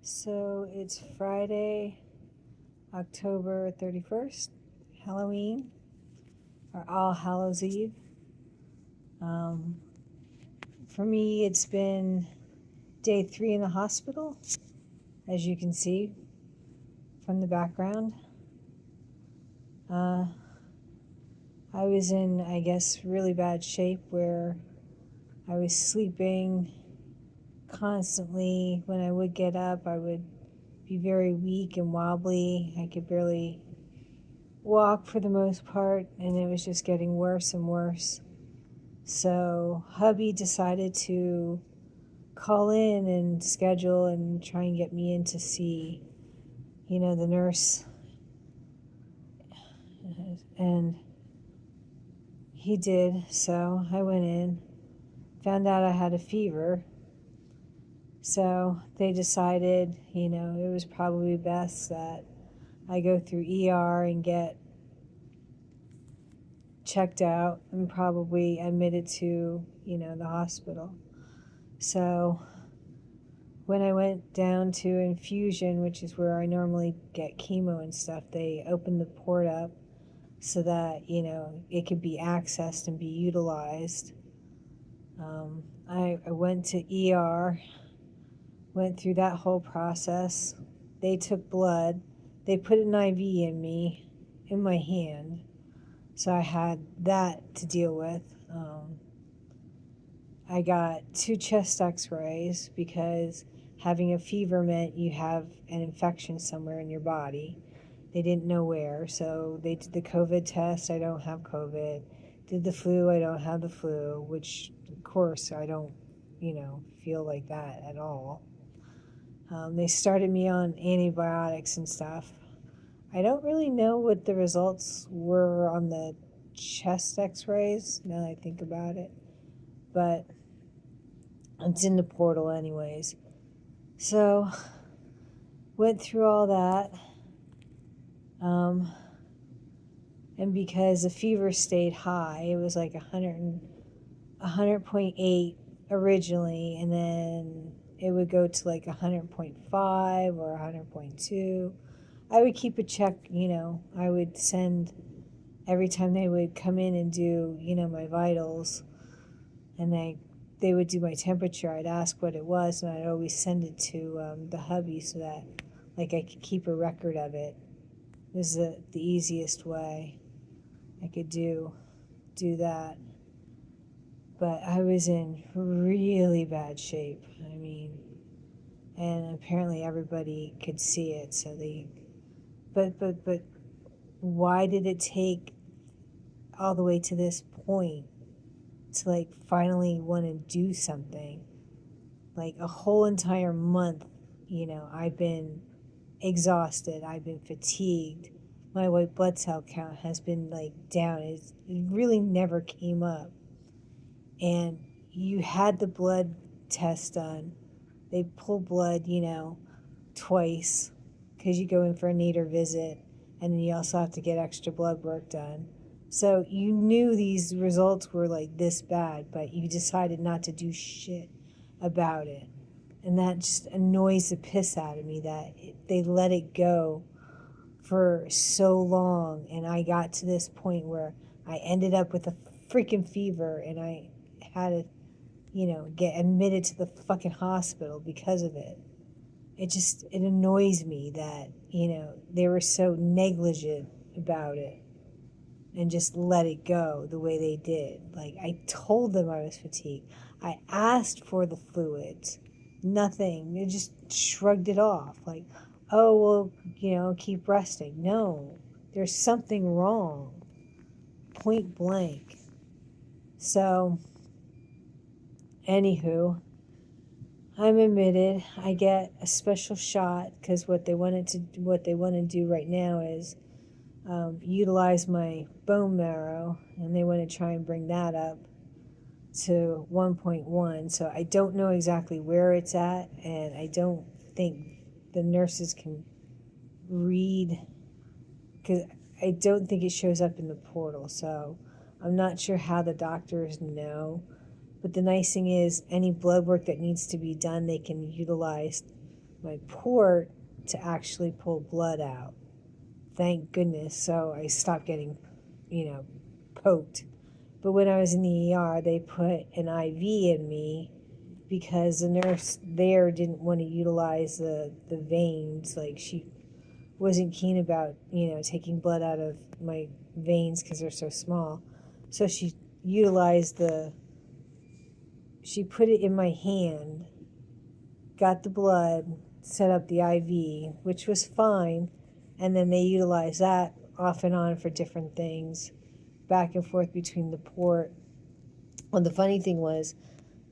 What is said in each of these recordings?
So it's Friday, October 31st, Halloween, or All Hallows Eve. Um, for me, it's been day 3 in the hospital, as you can see from the background. I was in, I guess, really bad shape where I was sleeping constantly. When I would get up, I would be very weak and wobbly. I could barely walk for the most part, and it was just getting worse and worse. So hubby decided to call in and schedule and try and get me in to see, the nurse. And he did. So I went in, found out I had a fever. So they decided, it was probably best that I go through ER and get checked out and probably admitted to, the hospital. So when I went down to infusion, which is where I normally get chemo and stuff, they opened the port up so that, it could be accessed and be utilized. I went to ER, went through that whole process. They took blood. They put an IV in me, in my hand. So I had that to deal with. I got 2 chest x-rays because having a fever meant you have an infection somewhere in your body. They didn't know where, so they did the COVID test. I don't have COVID. Did the flu. I don't have the flu, which, of course, I don't, feel like that at all. They started me on antibiotics and stuff. I don't really know what the results were on the chest x-rays, now that I think about it. But it's in the portal anyways. So, went through all that. And because the fever stayed high, it was like 100.8 originally, and then it would go to like 100.5 or 100.2. I would keep a check, I would send every time they would come in and do, my vitals, and they would do my temperature. I'd ask what it was, and I'd always send it to the hubby so that, I could keep a record of it. This is the easiest way I could do that. But I was in really bad shape. And apparently everybody could see it. So but why did it take all the way to this point to finally want to do something? A whole entire month, I've been exhausted. I've been fatigued. My white blood cell count has been down. It really never came up. And you had the blood test done. They pull blood, twice because you go in for a nadir visit, and then you also have to get extra blood work done. So you knew these results were this bad, but you decided not to do shit about it. And that just annoys the piss out of me that they let it go for so long. And I got to this point where I ended up with a freaking fever, and I had to, get admitted to the fucking hospital because of it. It annoys me that, they were so negligent about it and just let it go the way they did. I told them I was fatigued. I asked for the fluids. Nothing. They just shrugged it off. Oh, well, keep resting. No, there's something wrong. Point blank. So, anywho, I'm admitted. I get a special shot because what they want to do right now is utilize my bone marrow, and they want to try and bring that up to 1.1. So I don't know exactly where it's at, and I don't think the nurses can read, because I don't think it shows up in the portal. So I'm not sure how the doctors know. But the nice thing is, any blood work that needs to be done, they can utilize my port to actually pull blood out. Thank goodness. So I stopped getting, poked. But when I was in the ER, they put an IV in me because the nurse there didn't want to utilize the veins. Like, she wasn't keen about, taking blood out of my veins because they're so small. So she utilized she put it in my hand, got the blood, set up the IV, which was fine. And then they utilized that off and on for different things, back and forth between the port. Well, the funny thing was,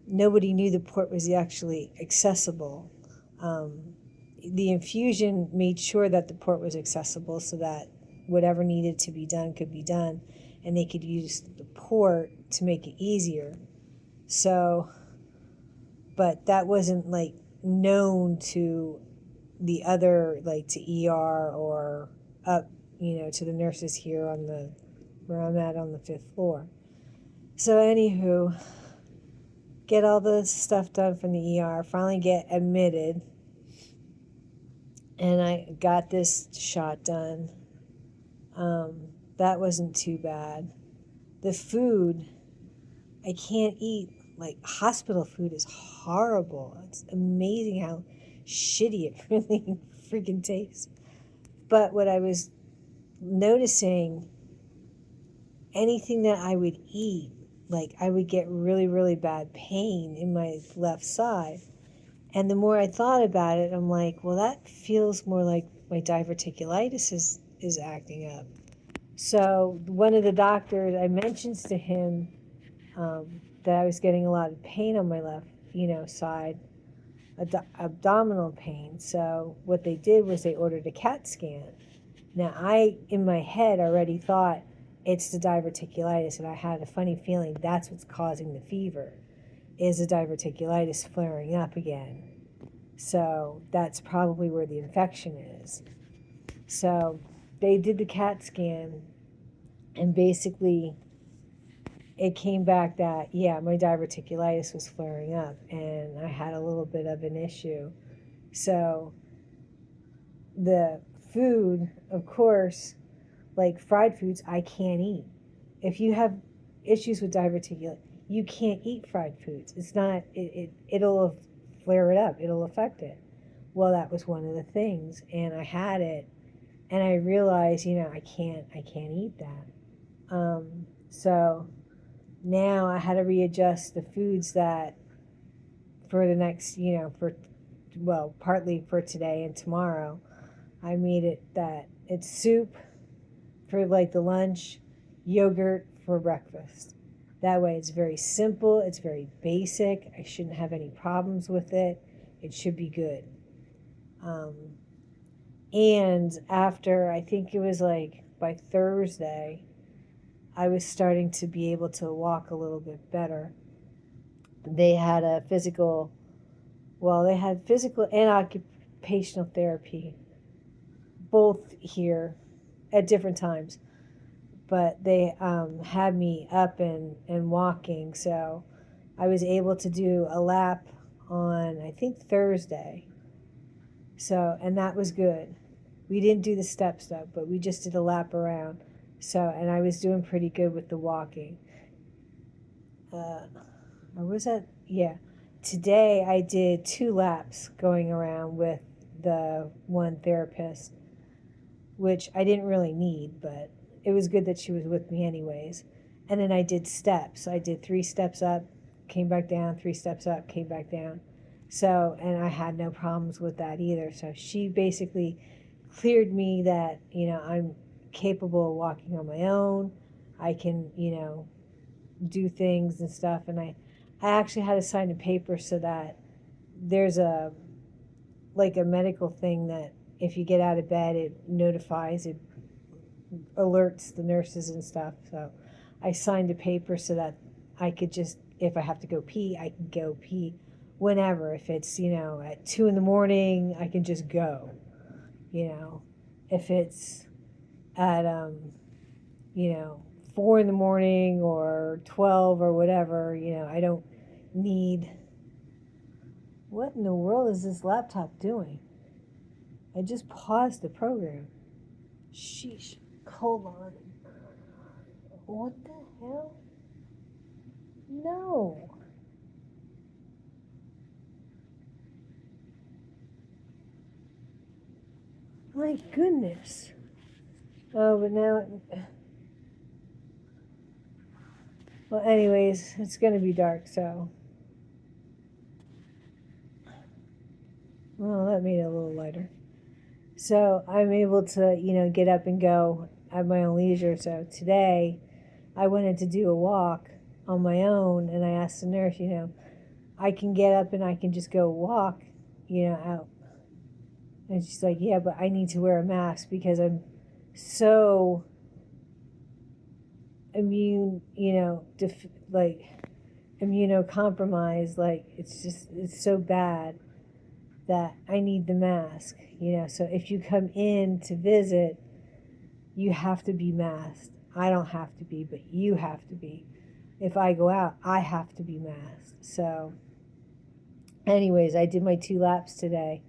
nobody knew the port was actually accessible. The infusion made sure that the port was accessible so that whatever needed to be done could be done, and they could use the port to make it easier. So, but that wasn't like known to the other, like to ER or up, to the nurses here where I'm at on the 5th floor. So anywho, get all the stuff done from the ER, finally get admitted, and I got this shot done. That wasn't too bad. The food, I can't eat. Like, hospital food is horrible. It's amazing how shitty it really freaking tastes. But what I was noticing, anything that I would eat, like, I would get really, really bad pain in my left side. And the more I thought about it, I'm like, well, that feels more like my diverticulitis is acting up. So one of the doctors, I mentioned to him that I was getting a lot of pain on my left, side, abdominal pain. So what they did was they ordered a CAT scan. Now, I, in my head, already thought it's the diverticulitis, and I had a funny feeling that's what's causing the fever, is the diverticulitis flaring up again. So that's probably where the infection is. So they did the CAT scan, and basically it came back that, yeah, my diverticulitis was flaring up, and I had a little bit of an issue. So the food, of course, like fried foods, I can't eat. If you have issues with diverticulitis, you can't eat fried foods. It's not, it'll flare it up. It'll affect it. Well, that was one of the things, and I had it, and I realized, I can't eat that. So now I had to readjust the foods that for the next, partly for today and tomorrow. I made it that it's soup for like the lunch, yogurt for breakfast. That way it's very simple, it's very basic. I shouldn't have any problems with it. It should be good. And after, I think it was like by Thursday, I was starting to be able to walk a little bit better. They had physical and occupational therapy, both here at different times. But they had me up and walking, so I was able to do a lap on, I think, Thursday. So, and that was good. We didn't do the steps though, but we just did a lap around. So, and I was doing pretty good with the walking. Or was that? Yeah. Today I did 2 laps going around with the one therapist, which I didn't really need, but it was good that she was with me anyways. And then I did steps. I did 3 steps up, came back down, 3 steps up, came back down. So, and I had no problems with that either. So she basically cleared me that, I'm capable of walking on my own. I can, do things and stuff. And I actually had to sign a paper so that there's a medical thing that if you get out of bed, it notifies, it alerts the nurses and stuff. So I signed a paper so that I could just, if I have to go pee, I can go pee whenever. If it's, at 2 a.m, I can just go. If it's at 4 a.m. or 12 or whatever, I don't need What in the world is this laptop doing? I just paused the program. Sheesh. Hold on. What the hell? No. My goodness. Oh, but now. Well, anyways, it's going to be dark, so. Well, that made it a little lighter. So I'm able to, get up and go at my own leisure. So today I wanted to do a walk on my own, and I asked the nurse, I can get up and I can just go walk, out. And she's like, yeah, but I need to wear a mask because I'm so immune, immunocompromised. Like, it's so bad that I need the mask, So if you come in to visit, you have to be masked. I don't have to be, but you have to be. If I go out, I have to be masked. So, anyways, I did my 2 laps today.